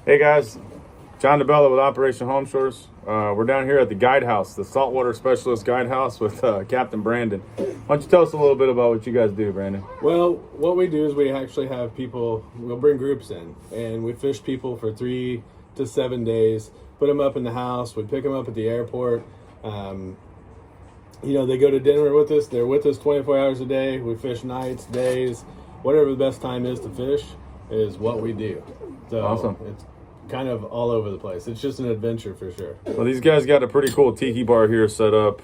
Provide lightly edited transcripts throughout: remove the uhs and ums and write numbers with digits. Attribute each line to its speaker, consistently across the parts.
Speaker 1: Hey guys, John DeBella with Operation Home Shores. We're down here at the guide house, the Saltwater Specialist Guide House with Captain Branden. Why don't you tell us a little bit about what you guys do, Branden?
Speaker 2: Well, what we do is we actually have people, we'll bring groups in, and we fish people for 3 to 7 days, put them up in the house, we pick them up at the airport. They go to dinner with us, they're with us 24 hours a day, we fish nights, days, whatever the best time is to fish is what we do. So
Speaker 1: awesome.
Speaker 2: It's kind of all over the place. It's just an adventure for sure.
Speaker 1: Well, these guys got a pretty cool tiki bar here set up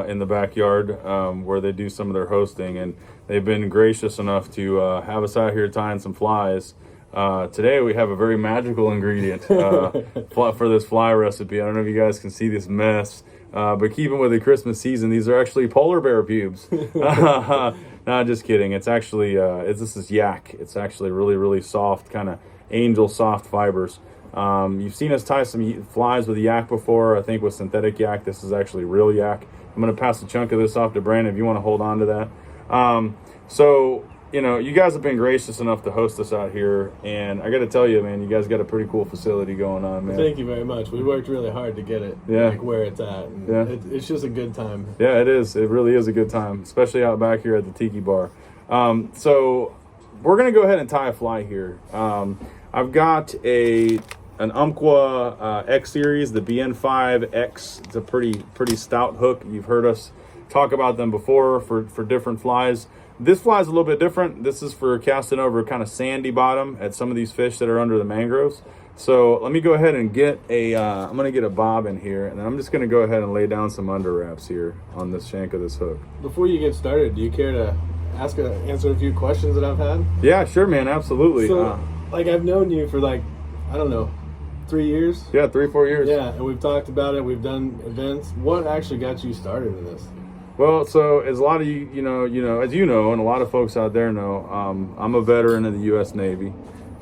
Speaker 1: in the backyard where they do some of their hosting, and they've been gracious enough to have us out here tying some flies. Today we have a very magical ingredient for this fly recipe. I don't know if you guys can see this mess, but keeping with the Christmas season, these are actually polar bear pubes. No, just kidding. It's actually this is yak. It's actually really, really soft, kind of angel soft fibers. You've seen us tie some flies with yak before, I think with synthetic yak. This is actually real yak. I'm going to pass a chunk of this off to Branden if you want to hold on to that. You guys have been gracious enough to host us out here, and I got to tell you, man, you guys got a pretty cool facility going on, man.
Speaker 2: Thank you very much. We worked really hard to get it where it's at. And it's just a good time.
Speaker 1: Yeah, it is. It really is a good time, especially out back here at the Tiki bar. So we're going to go ahead and tie a fly here. I've got an Umpqua X series, the BN5X. It's a pretty stout hook. You've heard us talk about them before for different flies. This fly is a little bit different. This is for casting over kind of sandy bottom at some of these fish that are under the mangroves. So let me go ahead and get I'm going to get a bob in here, and then I'm just going to go ahead and lay down some under wraps here on this shank of this hook.
Speaker 2: Before you get started, do you care to answer a few questions that I've had?
Speaker 1: Yeah, sure, man. Absolutely.
Speaker 2: So, I've known you for 3 years?
Speaker 1: Yeah, 3-4 years.
Speaker 2: Yeah, and we've talked about it. We've done events. What actually got you started in this?
Speaker 1: Well, so as a lot of you know, and a lot of folks out there know, I'm a veteran of the U.S. Navy.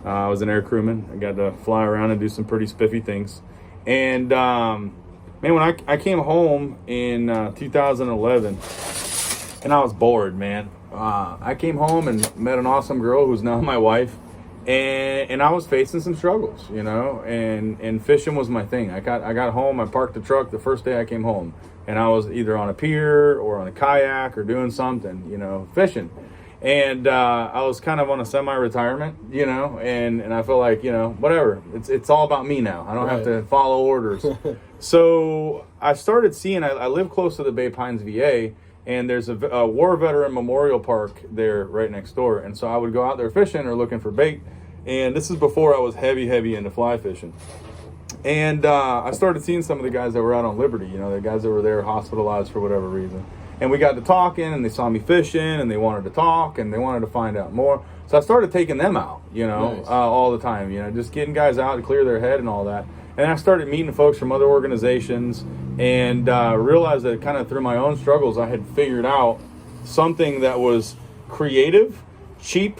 Speaker 1: I was an air crewman. I got to fly around and do some pretty spiffy things. And man, when I came home in 2011, and I was bored, man. I came home and met an awesome girl who's now my wife. And I was facing some struggles, and fishing was my thing. I got home, I parked the truck the first day I came home, and I was either on a pier or on a kayak or doing something, fishing. And I was kind of on a semi-retirement, and I feel like, whatever. It's all about me now. I don't have to follow orders. So I started seeing, I live close to the Bay Pines, VA, and there's a war veteran memorial park there right next door. And so I would go out there fishing or looking for bait. And this is before I was heavy into fly fishing. And I started seeing some of the guys that were out on Liberty, the guys that were there hospitalized for whatever reason. And we got to talking, and they saw me fishing, and they wanted to talk, and they wanted to find out more. So I started taking them out,
Speaker 2: Nice.
Speaker 1: all the time, just getting guys out to clear their head and all that. And I started meeting folks from other organizations, and realized that kind of through my own struggles, I had figured out something that was creative, cheap,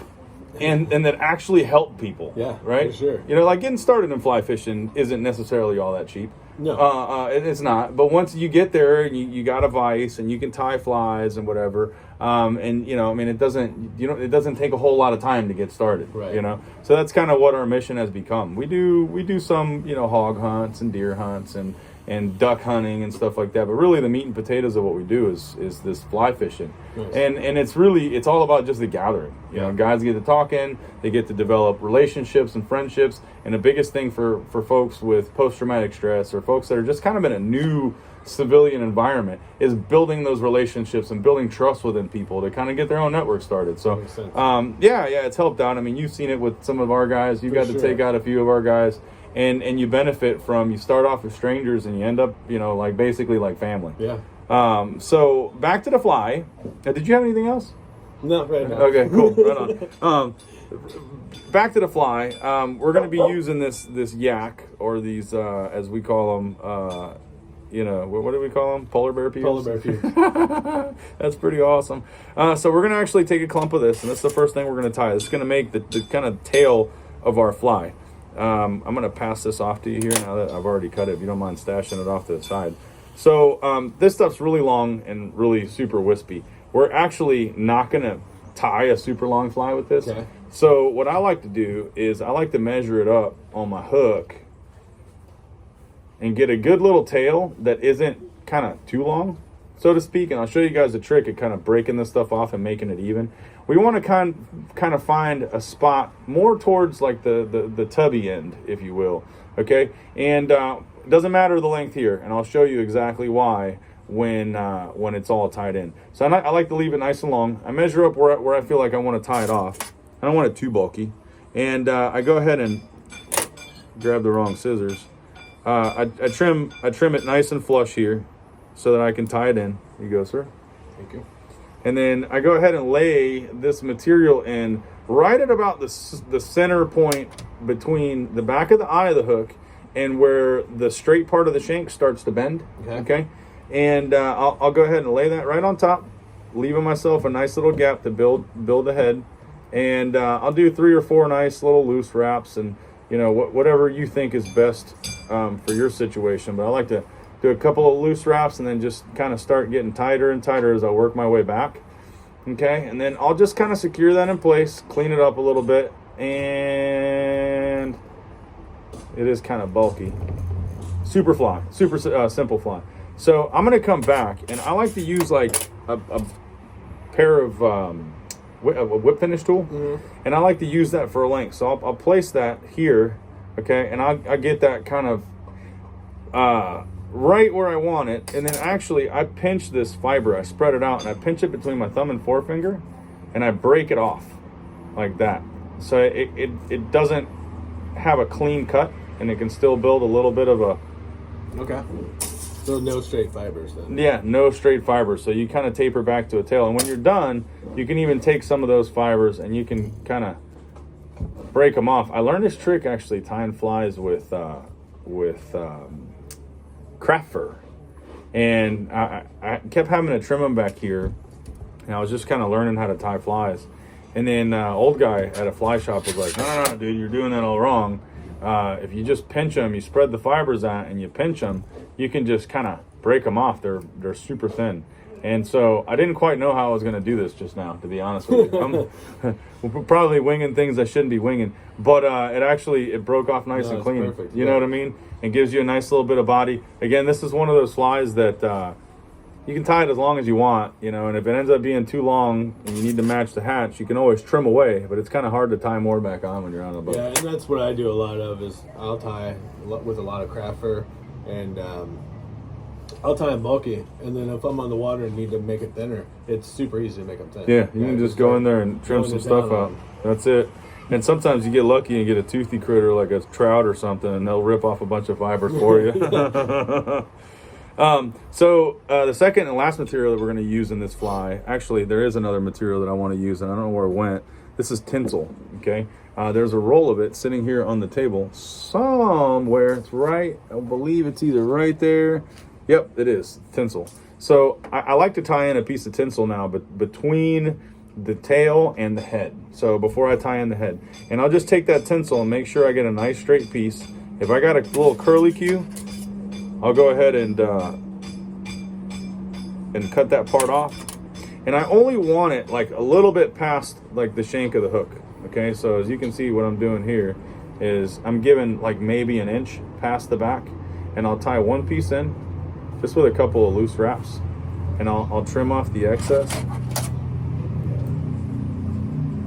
Speaker 1: and that actually helped people.
Speaker 2: Yeah,
Speaker 1: right?
Speaker 2: for sure.
Speaker 1: Getting started in fly fishing isn't necessarily all that cheap.
Speaker 2: No.
Speaker 1: It's not. But once you get there, and you got a vise, and you can tie flies and whatever, it doesn't take a whole lot of time to get started.
Speaker 2: Right.
Speaker 1: So that's kind of what our mission has become. We do some hog hunts and deer hunts and duck hunting and stuff like that. But really the meat and potatoes of what we do is this fly fishing.
Speaker 2: Nice.
Speaker 1: And it's all about just the gathering. Guys get to talking, they get to develop relationships and friendships. And the biggest thing for folks with post-traumatic stress or folks that are just kind of in a new civilian environment is building those relationships and building trust within people to kind of get their own network started. So it's helped out. I mean, you've seen it with some of our guys. You got to take out a few of our guys. And you benefit from, you start off with strangers and you end up, basically like family.
Speaker 2: Yeah.
Speaker 1: So back to the fly. Did you have anything else?
Speaker 2: No, right now.
Speaker 1: Okay, cool. Right on. Back to the fly. We're going to be using this yak, or these, as we call them, what do we call them? Polar bear pubes?
Speaker 2: Polar bear pubes.
Speaker 1: That's pretty awesome. So we're going to actually take a clump of this, and that's the first thing we're going to tie. This is going to make the kind of tail of our fly. I'm going to pass this off to you here now that I've already cut it, if you don't mind stashing it off to the side. So this stuff's really long and really super wispy. We're actually not going to tie a super long fly with this.
Speaker 2: Okay.
Speaker 1: So what I like to do is I like to measure it up on my hook and get a good little tail that isn't kind of too long, so to speak. And I'll show you guys a trick at kind of breaking this stuff off and making it even. We want to kind of find a spot more towards like the tubby end, if you will. Okay, and it doesn't matter the length here, and I'll show you exactly why when it's all tied in. So I like to leave it nice and long. I measure up where I feel like I want to tie it off. I don't want it too bulky, and I go ahead and grab the wrong scissors. I trim it nice and flush here so that I can tie it in. Here you go, sir.
Speaker 2: Thank you.
Speaker 1: And then I go ahead and lay this material in right at about the center point between the back of the eye of the hook and where the straight part of the shank starts to bend. Okay? And I'll go ahead and lay that right on top, leaving myself a nice little gap to build the head. And I'll do 3 or 4 nice little loose wraps, and you know, whatever you think is best for your situation. But I like to do a couple of loose wraps and then just kind of start getting tighter and tighter as I work my way back. Okay, and then I'll just kind of secure that in place, clean it up a little bit, and it is kind of bulky. Super simple fly. So I'm gonna come back, and I like to use like a pair of a whip finish tool, and I like to use that for a length. So I'll place that here, okay, and I get that kind of right where I want it. And then actually I pinch this fiber, I spread it out, and I pinch it between my thumb and forefinger, and I break it off like that, so it doesn't have a clean cut, and it can still build a little bit of a
Speaker 2: So no straight fibers then?
Speaker 1: Yeah, no straight fibers. So you kind of taper back to a tail. And when you're done, you can even take some of those fibers and you can kind of break them off. I learned this trick actually tying flies with craft fur. And I kept having to trim them back here. And I was just kind of learning how to tie flies. And then old guy at a fly shop was like, no, dude, you're doing that all wrong. If you just pinch them, you spread the fibers out and you pinch them, you can just kind of break them off. They're super thin. And so I didn't quite know how I was going to do this just now, to be honest with you. I'm probably winging things I shouldn't be winging, but it broke off nice and clean.
Speaker 2: Perfect.
Speaker 1: You know what I mean? And gives you a nice little bit of body. Again, this is one of those flies that you can tie it as long as you want, you know, and if it ends up being too long and you need to match the hatch, you can always trim away, but it's kind of hard to tie more back on when you're on a boat.
Speaker 2: Yeah, and that's what I do a lot of, is I'll tie with a lot of craft fur, and I'll tie them bulky, and then if I'm on the water and need to make it thinner, it's super easy to make them thin.
Speaker 1: Yeah, you can just go in there and trim some stuff out. That's it. And sometimes you get lucky and get a toothy critter like a trout or something, and they'll rip off a bunch of fibers for you. So the second and last material that we're going to use in this fly, actually there is another material that I want to use, and I don't know where it went. This is tinsel. Okay, there's a roll of it sitting here on the table somewhere. It's right, I believe it's either right there. Yep, it is tinsel. So I like to tie in a piece of tinsel now, but between the tail and the head. So before I tie in the head, and I'll just take that tinsel and make sure I get a nice straight piece. If I got a little curly cue, I'll go ahead and cut that part off. And I only want it like a little bit past like the shank of the hook. Okay, so as you can see, what I'm doing here is I'm giving like maybe an inch past the back, and I'll tie one piece in just with a couple of loose wraps, and I'll trim off the excess.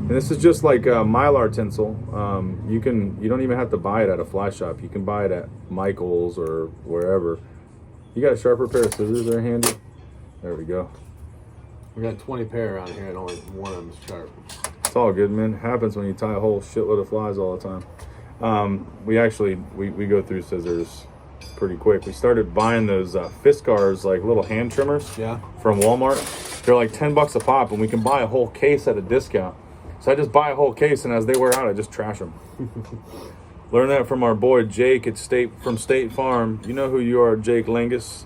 Speaker 1: And this is just like Mylar tinsel. You don't even have to buy it at a fly shop. You can buy it at Michael's or wherever. You got a sharper pair of scissors there handy? There we go.
Speaker 2: We got 20 pair around here, and only one of them is sharp.
Speaker 1: It's all good, man. It happens when you tie a whole shitload of flies all the time. We go through scissors pretty quick. We started buying those Fiskars, like little hand trimmers from Walmart. They're like $10 a pop, and we can buy a whole case at a discount. So I just buy a whole case, and as they wear out, I just trash them. Learned that from our boy Jake at from State Farm. You know who you are, Jake Lingus.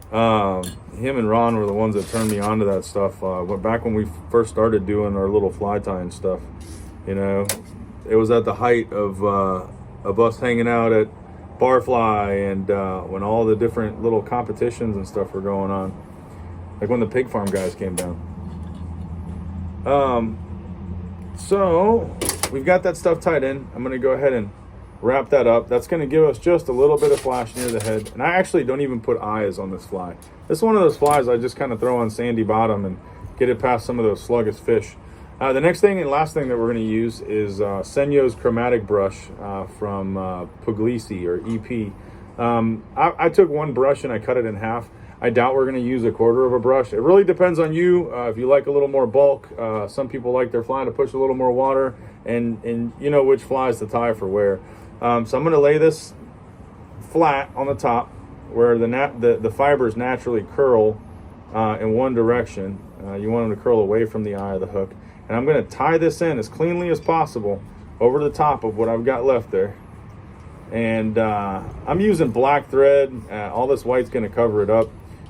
Speaker 1: Him and Ron were the ones that turned me on to that stuff. Back when we first started doing our little fly tying stuff, you know, it was at the height of us hanging out at Barfly, and when all the different little competitions and stuff were going on, like when the pig farm guys came down. So we've got that stuff tied in. I'm going to go ahead and wrap that up. That's going to give us just a little bit of flash near the head. And I actually don't even put eyes on this fly. This is one of those flies I just kind of throw on sandy bottom and get it past some of those sluggish fish. The next thing and last thing that we're going to use is Senyo's chromatic brush from Puglisi or EP. I took one brush and I cut it in half. I doubt we're going to use a quarter of a brush. It really depends on you. If you like a little more bulk, some people like their fly to push a little more water, and you know which flies to tie for where. So I'm going to lay this flat on the top where the fibers naturally curl in one direction. You want them to curl away from the eye of the hook. And I'm going to tie this in as cleanly as possible over the top of what I've got left there. And I'm using black thread. All this white's going to cover it up.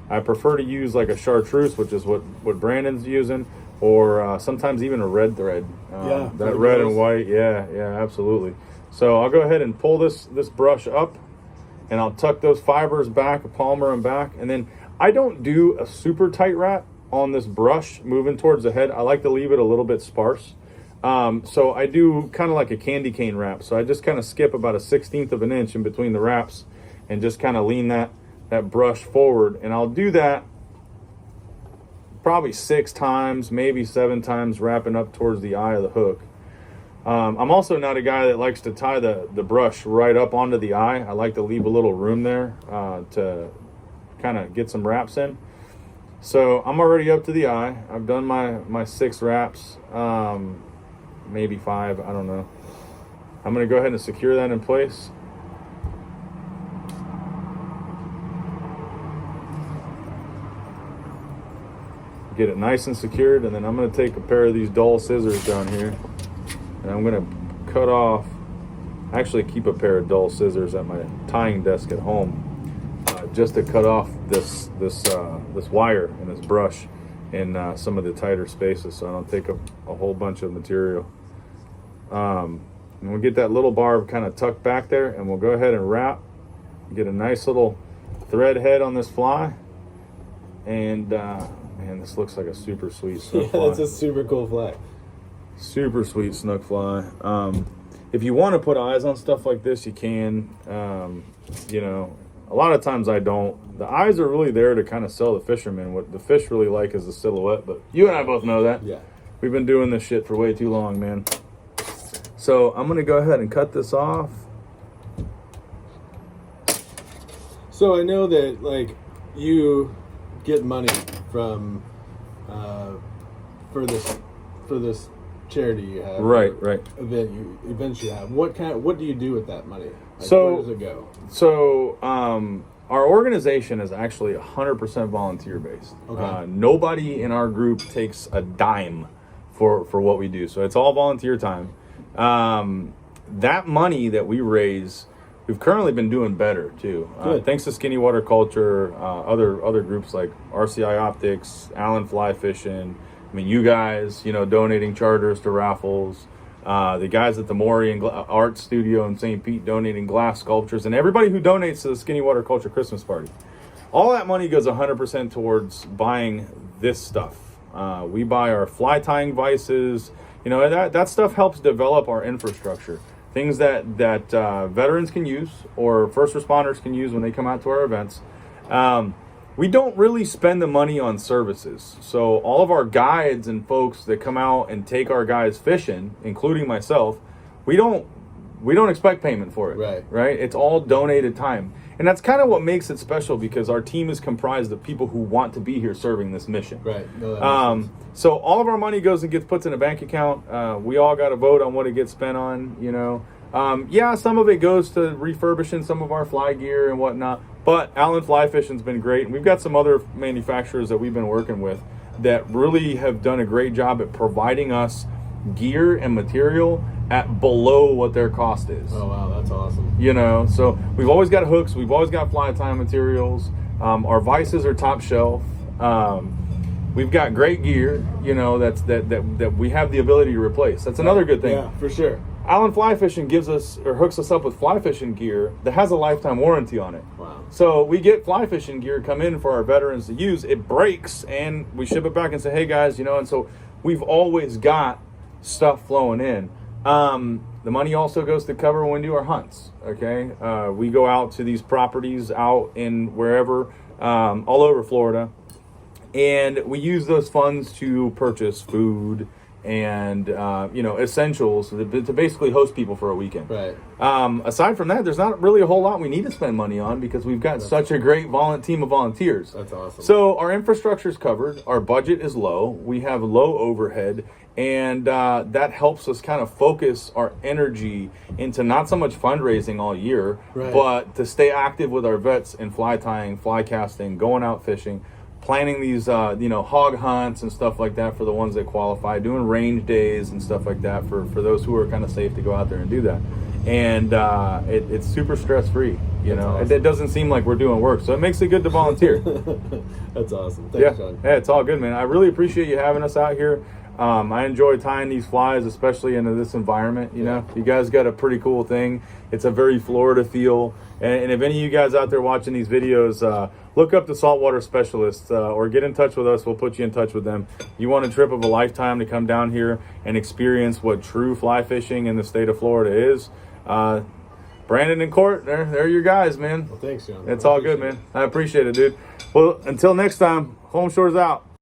Speaker 1: I prefer to use like a chartreuse, which is what Branden's using, or sometimes even a red thread. That red and white. Yeah, absolutely. So I'll go ahead and pull this brush up, and I'll tuck those fibers back, palmer them back. And then I don't do a super tight wrap on this brush moving towards the head. I like to leave it a little bit sparse. So I do kind of like a candy cane wrap. So I just kind of skip about a 1/16 of an inch in between the wraps and just kind of lean that brush forward. And I'll do that probably 6 times, maybe 7 times, wrapping up towards the eye of the hook. I'm also not a guy that likes to tie the brush right up onto the eye. I like to leave a little room there to kind of get some wraps in. So I'm already up to the eye. I've done my 6 wraps, maybe 5, I don't know. I'm going to go ahead and secure that in place. Get it nice and secured, and then I'm going to take a pair of these dull scissors down here, and I'm going to cut off. I actually keep a pair of dull scissors at my tying desk at home, just to cut off this wire and this brush in some of the tighter spaces, so I don't take up a whole bunch of material. And we'll get that little barb kind of tucked back there, and we'll go ahead and wrap. Get a nice little thread head on this fly, and man, this looks like a super sweet snook fly.
Speaker 2: That's a super cool fly.
Speaker 1: Super sweet snook fly. If you want to put eyes on stuff like this, you can. You know, a lot of times I don't. The eyes are really there to kind of sell the fishermen. What the fish really like is the silhouette, but you and I both know that.
Speaker 2: Yeah.
Speaker 1: We've been doing this shit for way too long, man. So I'm going to go ahead and cut this off.
Speaker 2: So I know that, like, you get money from for this charity you have,
Speaker 1: right
Speaker 2: events you have. What do you do with that money? Like,
Speaker 1: So
Speaker 2: where does it go?
Speaker 1: So our organization is actually 100% volunteer based.
Speaker 2: Okay.
Speaker 1: Nobody in our group takes a dime for what we do, so it's all volunteer time. That money that we raise, we've currently been doing better too. Thanks to Skinny Water Culture, other groups like RCI Optics, Allen Fly Fishing. I mean, you guys, donating charters to raffles. The guys at the Maury Art Studio in St. Pete donating glass sculptures, and everybody who donates to the Skinny Water Culture Christmas party. All that money goes 100% towards buying this stuff. We buy our fly tying vices. That stuff helps develop our infrastructure. Things that veterans can use or first responders can use when they come out to our events. We don't really spend the money on services. So all of our guides and folks that come out and take our guys fishing, including myself, we don't expect payment for it. Right? It's all donated time. And that's kind of what makes it special, because our team is comprised of people who want to be here serving this mission.
Speaker 2: Right. No, that makes sense.
Speaker 1: So all of our money goes and gets put in a bank account. We all got to vote on what it gets spent on, some of it goes to refurbishing some of our fly gear and whatnot. But Allen Fly Fishing's been great, and we've got some other manufacturers that we've been working with that really have done a great job at providing us gear and material at below what their cost is.
Speaker 2: Oh wow, that's awesome.
Speaker 1: So we've always got hooks, we've always got fly tying materials. Our vices are top shelf. We've got great gear, that we have the ability to replace. That's another good thing.
Speaker 2: Yeah, for sure.
Speaker 1: Allen Fly Fishing hooks us up with fly fishing gear that has a lifetime warranty on it.
Speaker 2: Wow.
Speaker 1: So we get fly fishing gear come in for our veterans to use. It breaks, and we ship it back and say, hey guys, and so we've always got stuff flowing in. The money also goes to cover when we do our hunts. Okay, we go out to these properties out in wherever, all over Florida, and we use those funds to purchase food and essentials to basically host people for a weekend.
Speaker 2: Right.
Speaker 1: Aside from that, there's not really a whole lot we need to spend money on because we've got such a great team of volunteers.
Speaker 2: That's awesome.
Speaker 1: So our infrastructure is covered. Our budget is low. We have low overhead. And that helps us kind of focus our energy into not so much fundraising all year,
Speaker 2: right,
Speaker 1: but to stay active with our vets in fly tying, fly casting, going out fishing, planning these hog hunts and stuff like that for the ones that qualify, doing range days and stuff like that for those who are kind of safe to go out there and do that. And it's super stress free.
Speaker 2: Awesome.
Speaker 1: It doesn't seem like we're doing work, so it makes it good to volunteer.
Speaker 2: That's awesome. Thanks, John.
Speaker 1: Yeah, it's all good, man. I really appreciate you having us out here. I enjoy tying these flies, especially into this environment. You guys got a pretty cool thing. It's a very Florida feel. And if any of you guys out there watching these videos, look up the Saltwater Specialists or get in touch with us. We'll put you in touch with them. You want a trip of a lifetime to come down here and experience what true fly fishing in the state of Florida is. Branden and Court, they're your guys, man.
Speaker 2: Well, thanks, John.
Speaker 1: It's all good, man. I appreciate it, dude. Well, until next time, Home Shore's out.